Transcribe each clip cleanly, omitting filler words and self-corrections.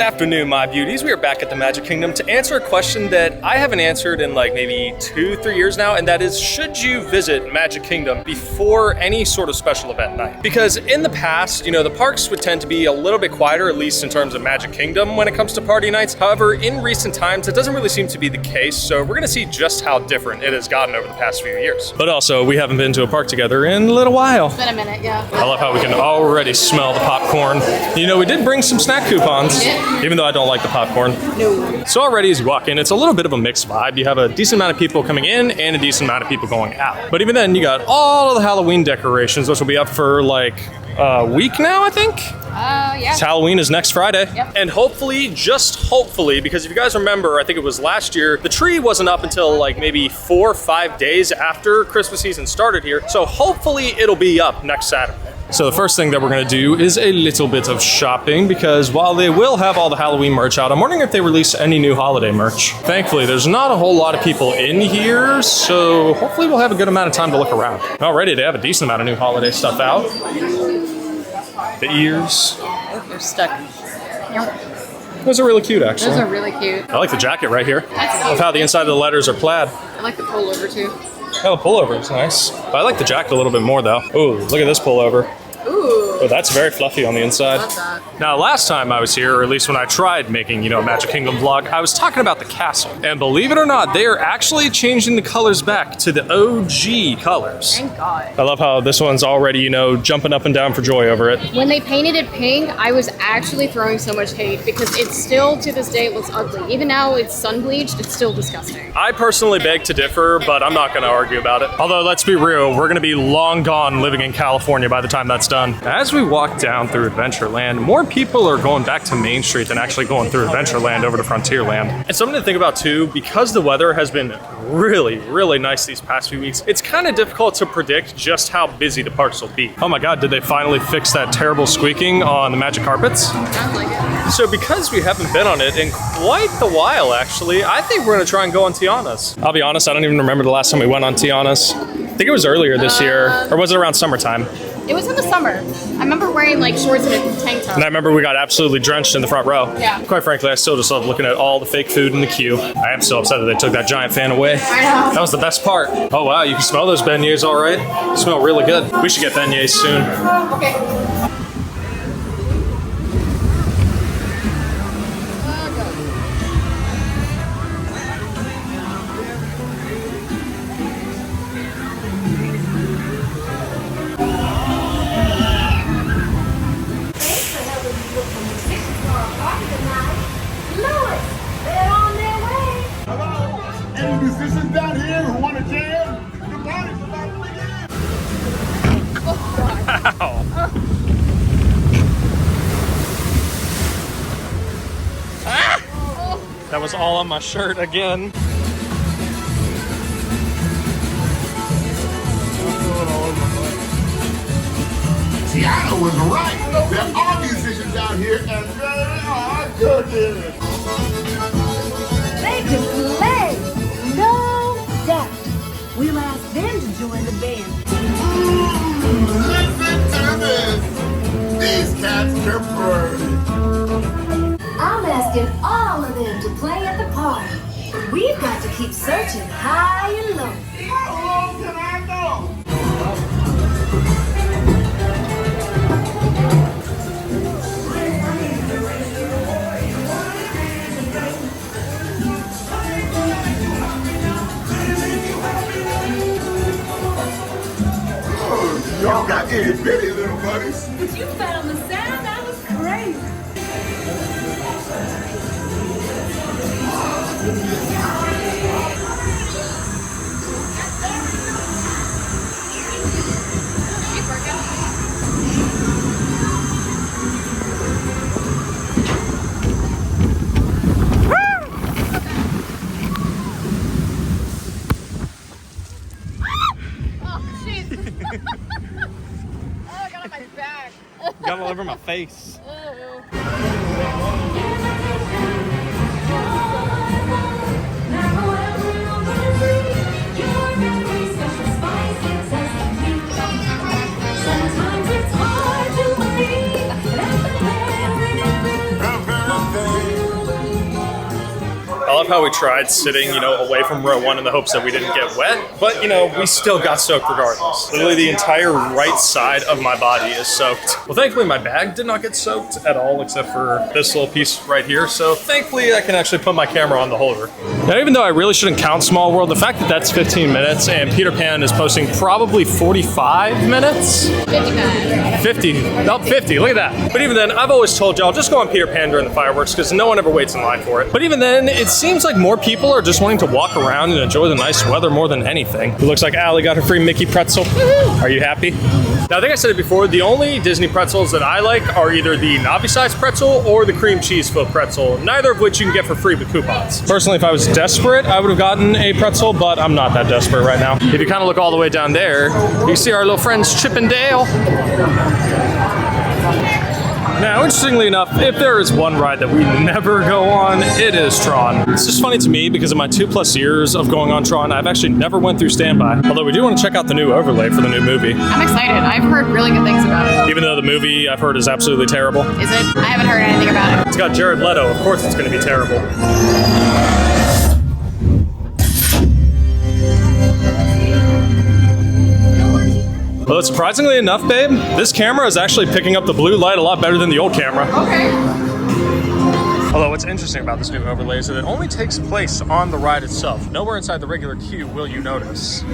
afternoon, my beauties. We are back at the Magic Kingdom to answer a question that I haven't answered in like maybe 2-3 years now, and that is, should you visit Magic Kingdom before any sort of special event night? Because in the past, you know, the parks would tend to be a little bit quieter, at least in terms of Magic Kingdom when it comes to party nights. However, in recent times, it doesn't really seem to be the case, so we're gonna see just how different it has gotten over the past few years. But also, we haven't been to a park together in a little while. It's been a minute, yeah. I love how we can already smell the popcorn. You know, we did bring some snack coupons, even though I don't like the popcorn. No. So already as you walk in, it's a little bit of a mixed vibe. You have a decent amount of people coming in and a decent amount of people going out. But even then, you got all of the Halloween decorations, which will be up for like a week now, I think. Yeah. Halloween is next Friday. Yep. And hopefully, just hopefully, because if you guys remember, I think it was last year, the tree wasn't up until like maybe 4 or 5 days after Christmas season started here. So hopefully it'll be up next Saturday. So the first thing that we're gonna do is a little bit of shopping, because while they will have all the Halloween merch out, I'm wondering if they release any new holiday merch. Thankfully, there's not a whole lot of people in here, so hopefully we'll have a good amount of time to look around. Already, they have a decent amount of new holiday stuff out. The ears. Oh, they're stuck. Those are really cute, actually. Those are really cute. I like the jacket right here. That's I love how the inside of the letters are plaid. I like the pullover too. Oh, the pullover is nice. But I like the jacket a little bit more, though. Ooh, look at this pullover. Ooh. Oh, that's very fluffy on the inside. Love that. Now, last time I was here, or at least when I tried making, a Magic Kingdom vlog, I was talking about the castle. And believe it or not, they are actually changing the colors back to the OG colors. Thank God. I love how this one's already, jumping up and down for joy over it. When they painted it pink, I was actually throwing so much hate because it's still, to this day, it looks ugly. Even now it's sun bleached, it's still disgusting. I personally beg to differ, but I'm not going to argue about it. Although, let's be real, we're going to be long gone living in California by the time that's done. As we walk down through Adventureland, more people are going back to Main Street than actually going through Adventureland over to Frontierland. And something to think about too, because the weather has been really, really nice these past few weeks, it's kind of difficult to predict just how busy the parks will be. Oh my God, did they finally fix that terrible squeaking on the magic carpets? Sounds like it. So because we haven't been on it in quite the while, actually, I think we're gonna try and go on Tiana's. I'll be honest, I don't even remember the last time we went on Tiana's. I think it was earlier this year, or was it around summertime? It was in the summer. I remember wearing like shorts and a tank top. And I remember we got absolutely drenched in the front row. Yeah. Quite frankly, I still just love looking at all the fake food in the queue. I am so upset that they took that giant fan away. I know. That was the best part. Oh wow, you can smell those beignets all right. They smell really good. We should get beignets soon. Okay. Musicians down here who want to jam, the party's about to begin. Ow. Ah! That was all on my shirt again. Tiana was right. There are musicians out here and they are cooking. They can play, no doubt. We'll ask them to join the band. Listen to this. These cats can play. I'm asking all of them to play at the party. We've got to keep searching high and low. How long can I go? Y'all got itty bitty little buddies. But you found the sound, that was crazy. Got all over my face. Sometimes it's hard to believe that the very, very love how we tried sitting, you know, away from row one in the hopes that we didn't get wet, but you know, we still got soaked regardless. Literally the entire right side of my body is soaked. Well, thankfully my bag did not get soaked at all except for this little piece right here. So thankfully I can actually put my camera on the holder. Now, even though I really shouldn't count Small World, the fact that that's 15 minutes and Peter Pan is posting probably 45 minutes? 55. 50. No, 50. Look at that. But even then, I've always told y'all, just go on Peter Pan during the fireworks because no one ever waits in line for it. But even then, it seems like more people are just wanting to walk around and enjoy the nice weather more than anything. It looks like Allie got her free Mickey pretzel. Are you happy? Now, I think I said it before, the only Disney pretzels that I like are either the Navi-sized pretzel or the cream cheese filled pretzel, neither of which you can get for free with coupons. Personally, if I was desperate, I would have gotten a pretzel, but I'm not that desperate right now. If you kind of look all the way down there, you can see our little friends Chip and Dale. Now, interestingly enough, if there is one ride that we never go on, it is Tron. It's just funny to me because of my 2+ years of going on Tron, I've actually never went through standby. Although we do want to check out the new overlay for the new movie. I'm excited. I've heard really good things about it. Even though the movie I've heard is absolutely terrible. Is it? I haven't heard anything about it. It's got Jared Leto. Of course it's going to be terrible. Well, surprisingly enough, babe, this camera is actually picking up the blue light a lot better than the old camera. Okay. Although what's interesting about this new overlay is that it only takes place on the ride itself. Nowhere inside the regular queue will you notice.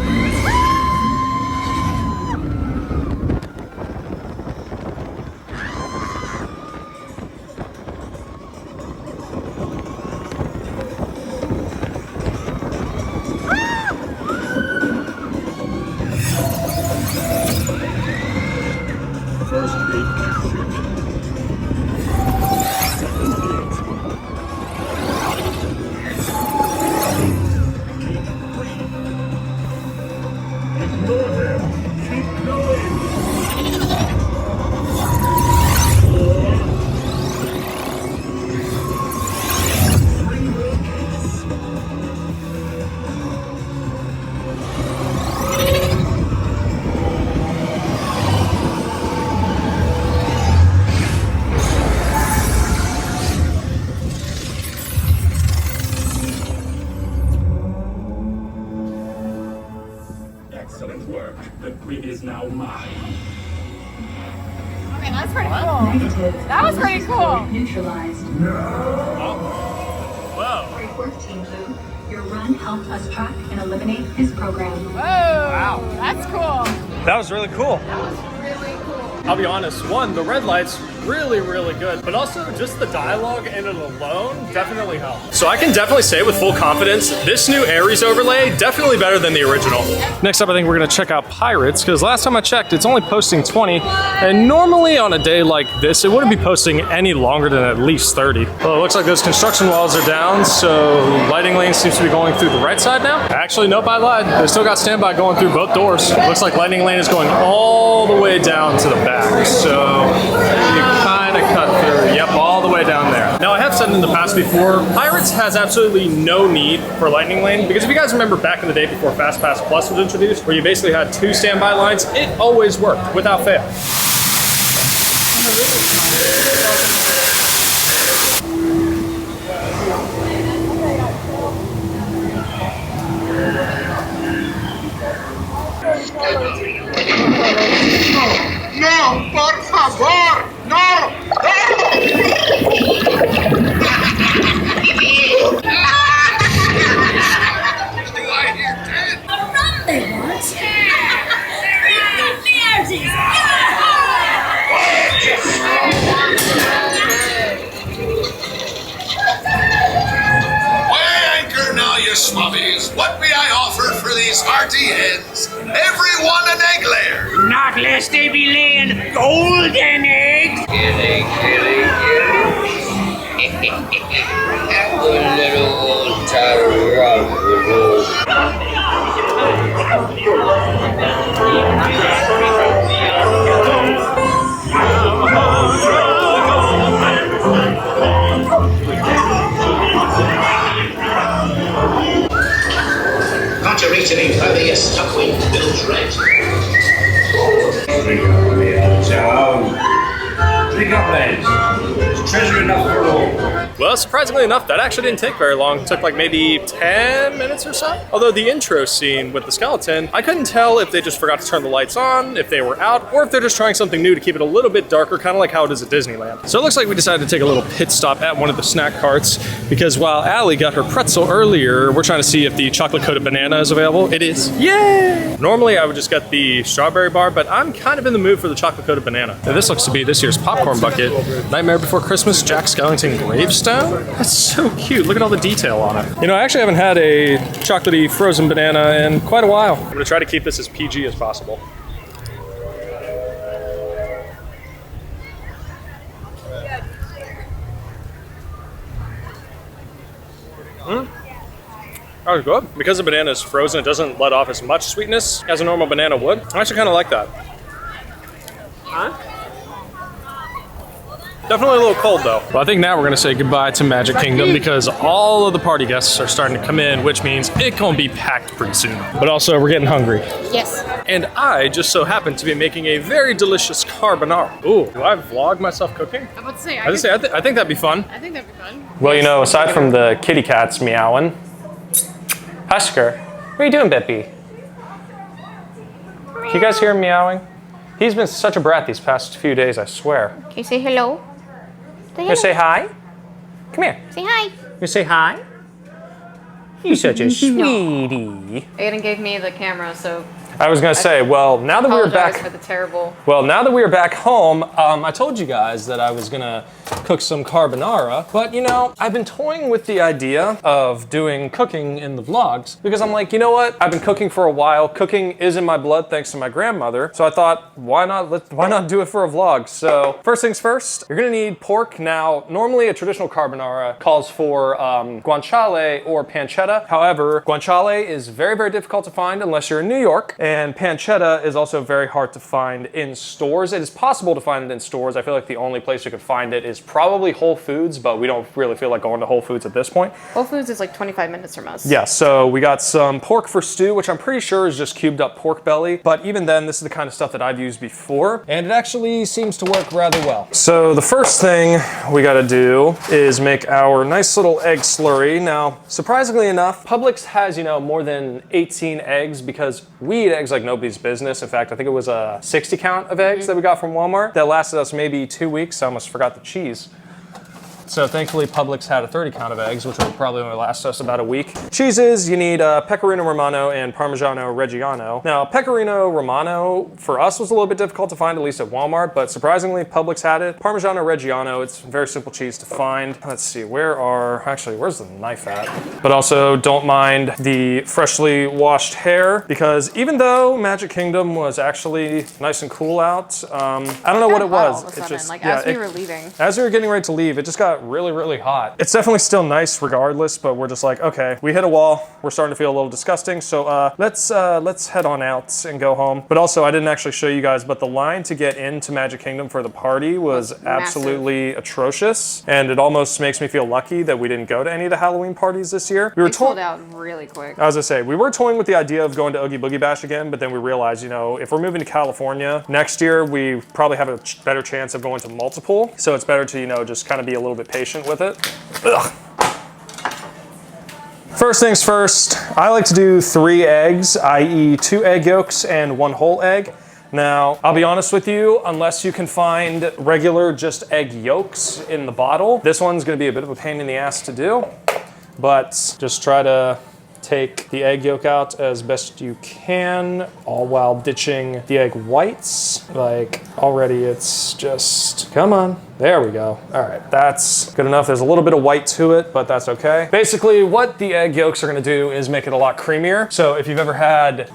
Excellent work. The queen is now mine. Okay, that's pretty cool. That was pretty cool. Neutralized. Whoa. Great work, Team Blue. Your run helped us track and eliminate his program. Whoa. Wow. That's cool. That was really cool. That was really cool. I'll be honest, one, the red light's really, really good, but also just the dialogue in it alone definitely helped. So I can definitely say with full confidence, this new Ares overlay, definitely better than the original. Next up, I think we're gonna check out Pirates, because last time I checked, it's only posting 20, and normally on a day like this, it wouldn't be posting any longer than at least 30. Well, it looks like those construction walls are down, so lighting lane seems to be going through the right side now. Actually, nope, I lied. They still got standby going through both doors. Looks like lighting lane is going all the way down to the back, so you kind of cut through, yep, all the way down there. Now, I have said in the past before, Pirates has absolutely no need for lightning lane, because if you guys remember back in the day before Fast Pass Plus was introduced, where you basically had 2 standby lines, it always worked without fail. No, por favor, no! Do I hear dead? A run they want. Weigh anchor now, you swabbies. What may I offer for these hearty heads? Everyone an egg layer. Not lest they be laying golden eggs. Kitty, kitty, kitty. The little old tired Conjuring by the stuck-winged Bill's red. Drink up, little town. Drink up, lads. There's treasure enough for all. Well, surprisingly enough, that actually didn't take very long. It took like maybe 10 minutes or so. Although the intro scene with the skeleton, I couldn't tell if they just forgot to turn the lights on, if they were out, or if they're just trying something new to keep it a little bit darker, kind of like how it is at Disneyland. So it looks like we decided to take a little pit stop at one of the snack carts because while Allie got her pretzel earlier, we're trying to see if the chocolate-coated banana is available. It is. Yay! Normally I would just get the strawberry bar, but I'm kind of in the mood for the chocolate-coated banana. Now, this looks to be this year's popcorn bucket. Nightmare Before Christmas, Jack Skellington gravestone. That's so cute. Look at all the detail on it. You know, I actually haven't had a chocolatey frozen banana in quite a while. I'm gonna try to keep this as PG as possible. That was good. Because the banana is frozen, it doesn't let off as much sweetness as a normal banana would. I actually kind of like that. Definitely a little cold though. Well, I think now we're gonna say goodbye to Magic Kingdom because all of the party guests are starting to come in, which means it's gonna be packed pretty soon. But also, we're getting hungry. Yes. And I just so happen to be making a very delicious carbonara. Ooh, do I vlog myself cooking? I'm about to say, I think that'd be fun. I think that'd be fun. Well, you know, aside from the kitty cats meowing, Husker, what are you doing, Bippy? Can you guys hear him meowing? He's been such a brat these past few days, I swear. Can you say hello? You say hi? Come here. Say hi. You say hi? You're such a sweetie. Aiden gave me the camera, so I was gonna say, well, now that we're back, for the terrible. well, now that we are back home, I told you guys that I was gonna cook some carbonara, but you know, I've been toying with the idea of doing cooking in the vlogs because I'm like, you know what? I've been cooking for a while. Cooking is in my blood thanks to my grandmother. So I thought, why not do it for a vlog? So first things first, you're gonna need pork. Now, normally a traditional carbonara calls for guanciale or pancetta. However, guanciale is very, very difficult to find unless you're in New York. And pancetta is also very hard to find in stores. It is possible to find it in stores. I feel like the only place you could find it is probably Whole Foods, but we don't really feel like going to Whole Foods at this point. Whole Foods is like 25 minutes from us. Yeah, so we got some pork for stew, which I'm pretty sure is just cubed up pork belly. But even then, this is the kind of stuff that I've used before, and it actually seems to work rather well. So the first thing we gotta do is make our nice little egg slurry. Now, surprisingly enough, Publix has, you know, more than 18 eggs because we eat eggs like nobody's business. In fact, I think it was a 60 count of eggs that we got from Walmart that lasted us maybe 2 weeks. I almost forgot the cheese. So thankfully Publix had a 30 count of eggs, which will probably only last us about a week. Cheeses, you need Pecorino Romano and Parmigiano Reggiano. Now, Pecorino Romano for us was a little bit difficult to find, at least at Walmart, but surprisingly Publix had it. Parmigiano Reggiano, it's very simple cheese to find. Let's see, where's the knife at? But also don't mind the freshly washed hair because even though Magic Kingdom was actually nice and cool out, I don't know what it was. As we were leaving. As we were getting ready to leave, it just got really, really hot. It's definitely still nice regardless, but we're just like, okay, we hit a wall. We're starting to feel a little disgusting. So let's head on out and go home. But also, I didn't actually show you guys, but the line to get into Magic Kingdom for the party was absolutely atrocious. And it almost makes me feel lucky that we didn't go to any of the Halloween parties this year. We were sold out really quick. I was gonna say, we were toying with the idea of going to Oogie Boogie Bash again, but then we realized, you know, if we're moving to California next year, we probably have a better chance of going to multiple. So it's better to, you know, just kind of be a little bit patient with it. Ugh. First things first, I like to do 3 eggs, i.e. 2 egg yolks and 1 whole egg. Now, I'll be honest with you, unless you can find regular just egg yolks in the bottle, this one's gonna be a bit of a pain in the ass to do, but just try to take the egg yolk out as best you can, all while ditching the egg whites. Like, already it's just, come on. There we go. All right, that's good enough. There's a little bit of white to it, but that's okay. Basically, what the egg yolks are gonna do is make it a lot creamier. So if you've ever had,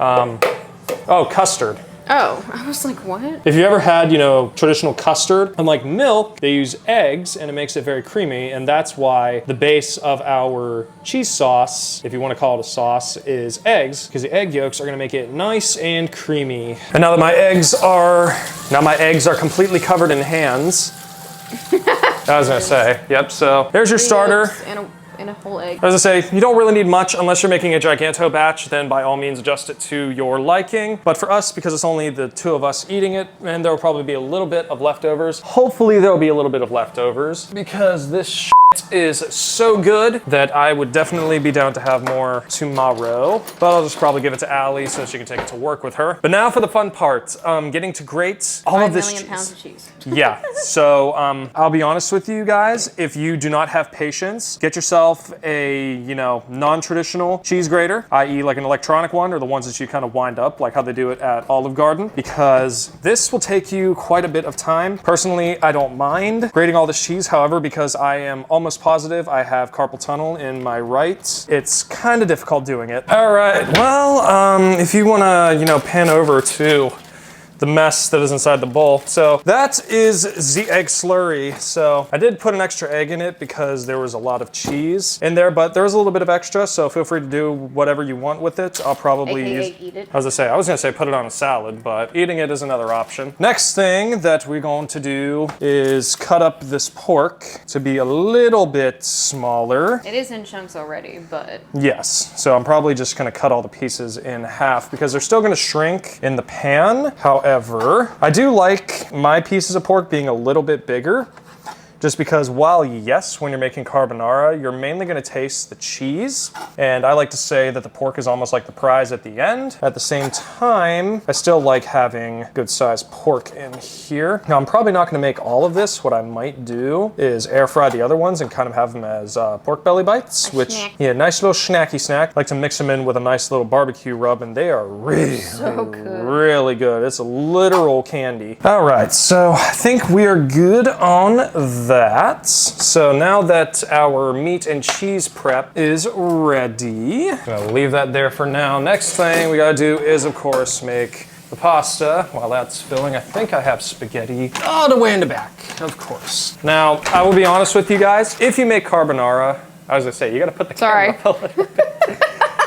custard. Oh, I was like, what? If you ever had, you know, traditional custard, unlike milk, they use eggs and it makes it very creamy. And that's why the base of our cheese sauce, if you want to call it a sauce, is eggs, because the egg yolks are going to make it nice and creamy. And now that my eggs are completely covered in hands. I was going to say, yep. So there's your starter. in a whole egg. As I say, you don't really need much unless you're making a giganto batch, then by all means adjust it to your liking. But for us, because it's only the two of us eating it, and there will probably be a little bit of leftovers. Hopefully there will be a little bit of leftovers because this shit is so good that I would definitely be down to have more tomorrow. But I'll just probably give it to Allie so she can take it to work with her. But now for the fun part, getting to grate all of this 5 million cheese. pounds of cheese. Yeah, so I'll be honest with you guys, if you do not have patience, get yourself a, non-traditional cheese grater, i.e. like an electronic one or the ones that you kind of wind up, like how they do it at Olive Garden, because this will take you quite a bit of time. Personally, I don't mind grating all this cheese, however, because I am almost positive I have carpal tunnel in my right, it's kind of difficult doing it. All right, well, if you want to, pan over to the mess that is inside the bowl. So that is the egg slurry. So I did put an extra egg in it because there was a lot of cheese in there, but there was a little bit of extra, so feel free to do whatever you want with it. I'll probably eat it. I was gonna say put it on a salad, but eating it is another option. Next thing that we're going to do is cut up this pork to be a little bit smaller. It is in chunks already, but... Yes, so I'm probably just gonna cut all the pieces in half because they're still gonna shrink in the pan. However, I do like my pieces of pork being a little bit bigger. Just because while yes, when you're making carbonara, you're mainly gonna taste the cheese. And I like to say that the pork is almost like the prize at the end. At the same time, I still like having good sized pork in here. Now I'm probably not gonna make all of this. What I might do is air fry the other ones and kind of have them as pork belly bites, yeah, nice little snacky snack. I like to mix them in with a nice little barbecue rub and they are really, so good. Really good. It's a literal candy. All right, so I think we are good on that. So now that our meat and cheese prep is ready, I'm gonna leave that there for now. Next thing we gotta do is, of course, make the pasta. While that's filling, I think I have spaghetti all the way in the back, of course. Now, I will be honest with you guys, if you make carbonara, I was gonna say, you gotta put the camera up a little bit.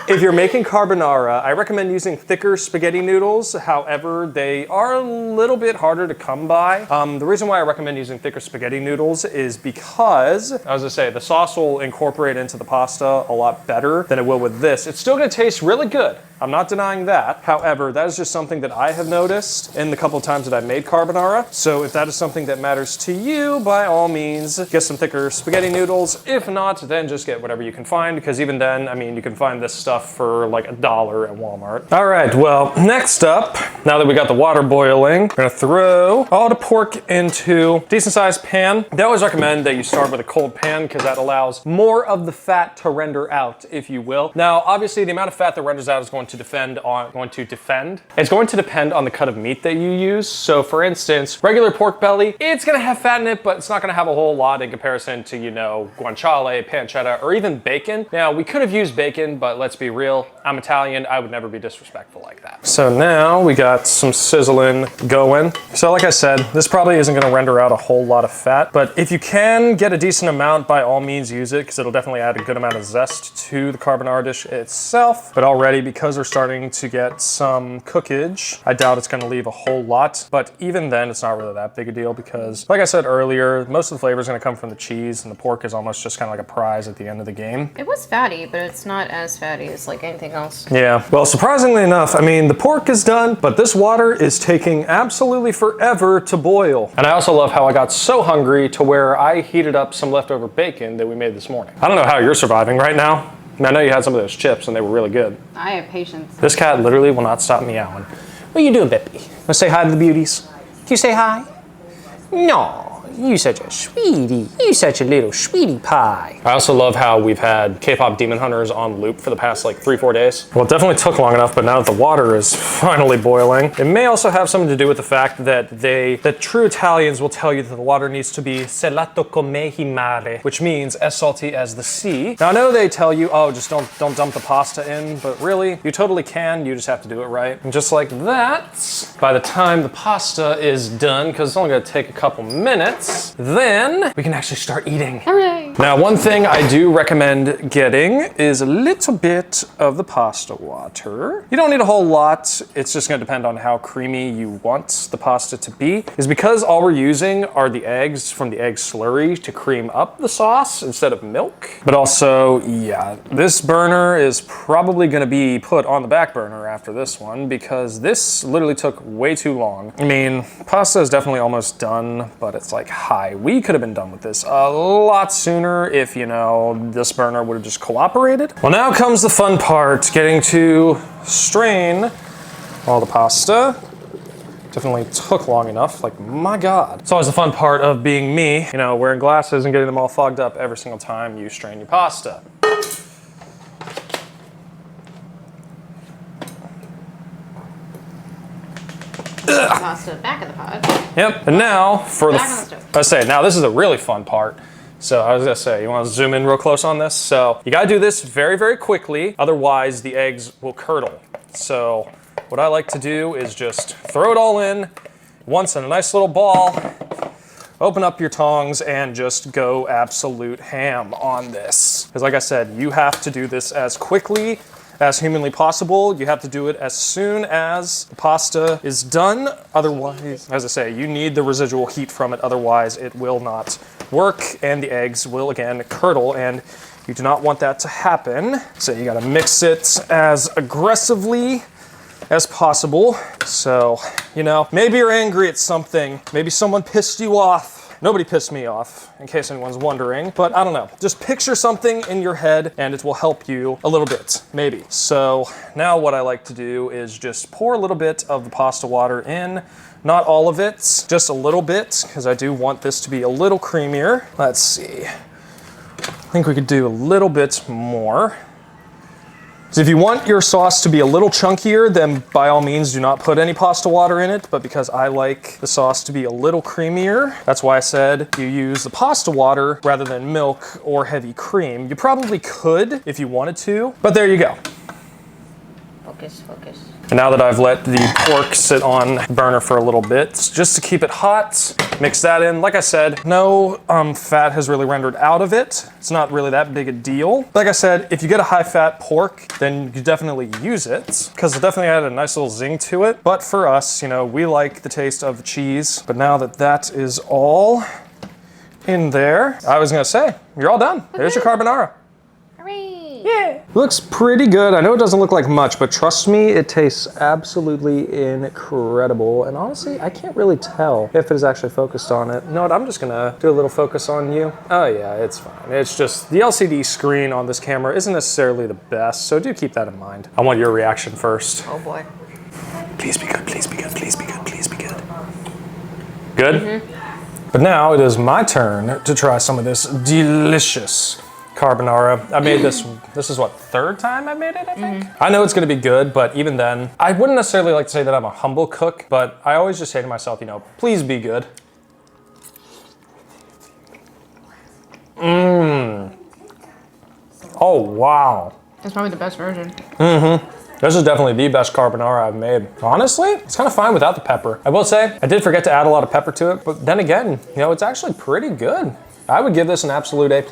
If you're making carbonara, I recommend using thicker spaghetti noodles. However, they are a little bit harder to come by. The reason why I recommend using thicker spaghetti noodles is because, I was gonna say, the sauce will incorporate into the pasta a lot better than it will with this. It's still gonna taste really good. I'm not denying that. However, that is just something that I have noticed in the couple of times that I've made carbonara. So if that is something that matters to you, by all means, get some thicker spaghetti noodles. If not, then just get whatever you can find, because even then, I mean, you can find this stuff for like $1 at Walmart. All right, well, next up, now that we got the water boiling, we're gonna throw all the pork into a decent sized pan. They always recommend that you start with a cold pan because that allows more of the fat to render out, if you will. Now, obviously, the amount of fat that renders out is going to depend on the cut of meat that you use. So for instance, regular pork belly, it's gonna have fat in it, but it's not gonna have a whole lot in comparison to, guanciale, pancetta, or even bacon. Now, we could have used bacon, but let's be real, I'm Italian, I would never be disrespectful like that. So now we got some sizzling going. So like I said, this probably isn't gonna render out a whole lot of fat, but if you can get a decent amount, by all means use it, because it'll definitely add a good amount of zest to the carbonara dish itself. But already, because we're starting to get some cookage, I doubt it's gonna leave a whole lot, but even then it's not really that big a deal because, like I said earlier, most of the flavor is gonna come from the cheese and the pork is almost just kind of like a prize at the end of the game. It was fatty, but it's not as fatty as like anything else. Yeah, well, surprisingly enough, I mean, the pork is done, but this water is taking absolutely forever to boil. And I also love how I got so hungry to where I heated up some leftover bacon that we made this morning. I don't know how you're surviving right now. I know you had some of those chips and they were really good. I have patience. This cat literally will not stop meowing. What are you doing, Bippy? Wanna say hi to the beauties? Can you say hi? No. You such a sweetie. You such a little sweetie pie. I also love how we've had K-pop Demon Hunters on loop for the past like 3-4 days. Well, it definitely took long enough, but now that the water is finally boiling, it may also have something to do with the fact that true Italians will tell you that the water needs to be salato come il mare, which means as salty as the sea. Now I know they tell you, oh, just don't dump the pasta in, but really, you totally can, you just have to do it right. And just like that, by the time the pasta is done, because it's only gonna take a couple minutes, then we can actually start eating. Hooray! Now, one thing I do recommend getting is a little bit of the pasta water. You don't need a whole lot. It's just gonna depend on how creamy you want the pasta to be. Is because all we're using are the eggs from the egg slurry to cream up the sauce instead of milk. But also, yeah, this burner is probably gonna be put on the back burner after this one because this literally took way too long. I mean, pasta is definitely almost done, but it's like, hi, we could have been done with this a lot sooner if, you know, this burner would have just cooperated. Well, now comes the fun part, getting to strain all the pasta. Definitely took long enough, like, my God. It's always the fun part of being me, you know, wearing glasses and getting them all fogged up every single time you strain your pasta. Pasta back of the pot. Yep, and now for Back on the stove. now this is a really fun part. So I was gonna say, you wanna zoom in real close on this? So you gotta do this very, very quickly, otherwise the eggs will curdle. So what I like to do is just throw it all in once in a nice little ball, open up your tongs and just go absolute ham on this. Because like I said, you have to do this as quickly as humanly possible. You have to do it as soon as the pasta is done. Otherwise, as I say, you need the residual heat from it. Otherwise, it will not work and the eggs will again curdle, and you do not want that to happen. So you gotta mix it as aggressively as possible. So, you know, maybe you're angry at something. Maybe someone pissed you off. Nobody pissed me off, in case anyone's wondering, but I don't know. Just picture something in your head and it will help you a little bit, maybe. So now what I like to do is just pour a little bit of the pasta water in. Not all of it, just a little bit, because I do want this to be a little creamier. Let's see. I think we could do a little bit more. So if you want your sauce to be a little chunkier, then by all means do not put any pasta water in it, but because I like the sauce to be a little creamier, that's why I said you use the pasta water rather than milk or heavy cream. You probably could if you wanted to, but there you go. Focus, focus. And now that I've let the pork sit on burner for a little bit, just to keep it hot, mix that in. Like I said, no fat has really rendered out of it. It's not really that big a deal. Like I said, if you get a high fat pork, then you definitely use it because it definitely added a nice little zing to it. But for us, you know, we like the taste of the cheese. But now that that is all in there, I was gonna say, you're all done. There's your carbonara. Yeah. Looks pretty good. I know it doesn't look like much, but trust me, it tastes absolutely incredible. And honestly, I can't really tell if it is actually focused on it. You know what, I'm just gonna do a little focus on you. Oh yeah, it's fine. It's just, the LCD screen on this camera isn't necessarily the best, so do keep that in mind. I want your reaction first. Oh boy. Please be good, please be good, please be good, please be good. Good? Mm-hmm. But now it is my turn to try some of this delicious carbonara. I made this is what, third time I made it, I think? Mm-hmm. I know it's gonna be good, but even then, I wouldn't necessarily like to say that I'm a humble cook, but I always just say to myself, you know, please be good. Oh, wow. That's probably the best version. Mm-hmm. This is definitely the best carbonara I've made. Honestly, it's kind of fine without the pepper. I will say, I did forget to add a lot of pepper to it, but then again, you know, it's actually pretty good. I would give this an absolute A+.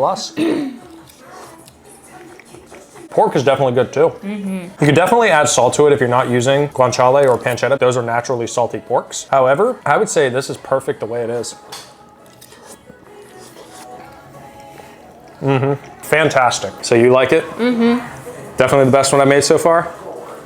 Pork is definitely good too. Mm-hmm. You could definitely add salt to it if you're not using guanciale or pancetta. Those are naturally salty porks. However, I would say this is perfect the way it is. Mm-hmm. Fantastic. So you like it? Mm-hmm. Definitely the best one I made so far?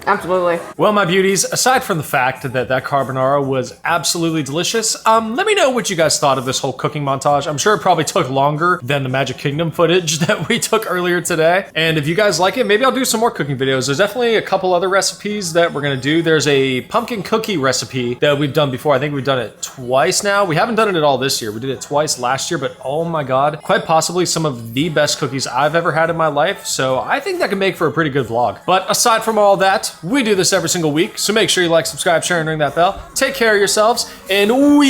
Absolutely. Well, my beauties, aside from the fact that that carbonara was absolutely delicious, let me know what you guys thought of this whole cooking montage. I'm sure it probably took longer than the Magic Kingdom footage that we took earlier today. And if you guys like it, maybe I'll do some more cooking videos. There's definitely a couple other recipes that we're gonna do. There's a pumpkin cookie recipe that we've done before. I think we've done it twice now. We haven't done it at all this year. We did it twice last year, but oh my God, quite possibly some of the best cookies I've ever had in my life. So I think that could make for a pretty good vlog. But aside from all that, we do this every single week, so make sure you like, subscribe, share, and ring that bell. Take care of yourselves, and we'll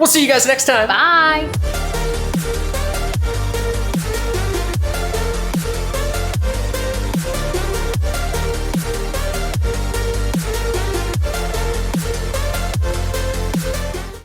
see you guys next time. Bye.